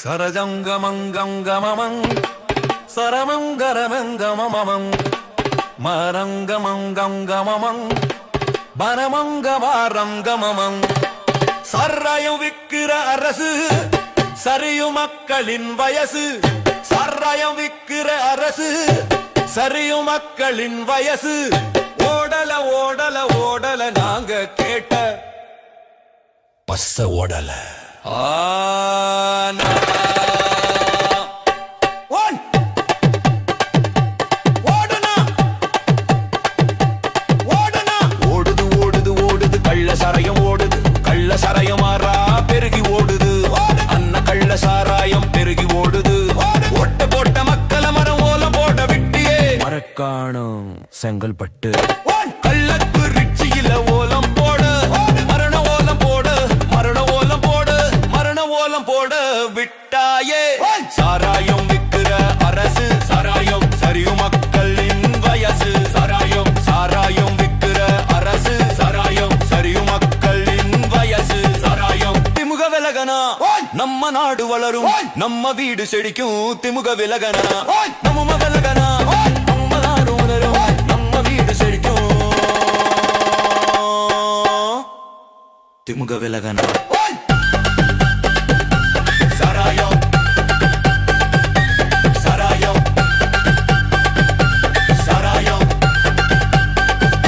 சரஜங்கமங்கமமங் சரமங்கரமங்கமமங் மரங்கமங்கமமங் பரமங்கவாரங்கமமங் சர்ராயம் விக்கிற அரசு சரியும் மக்களின் வயசு சர்ராயம் விக்கிற அரசு சரியும் மக்களின் வயசு ஓடல ஓடல ஓடல நாங்க கேட்ட பஸ்ஸ ஓடல ஓடுது ஓடுது ஓடுது கள்ள சாராயம் ஓடுது கள்ள சாராயம் மாறா பெருகி ஓடுது அன்ன கள்ள சாராயம் பெருகி ஓடுது ஓட்ட போட்ட மக்களை மரம் ஓலம் போட விட்டியே மரக்காணும் செங்கல்பட்டு கள்ளக்கு ரிச்சியில ஓலம் போடு மரண ஓலம் போடு மரண ஓலம் போடு மரண ஓலம் போடு விட்டாயே சாராயம் விக்கிற அரசு சாராயம் சரியும் மக்களின் வயசு சாராயம் சாராயம் விக்கிற அரசு சாராயம் சரியும் மக்களின் வயசு சாராயம் திமுக விலகனா நம்ம நாடு வளரும் நம்ம வீடு செடிக்கும் திமுக விலகனா நம்ம விலகனா நம்ம நாடு வளரும் நம்ம வீடு செடிக்கும் திமுக விலகனா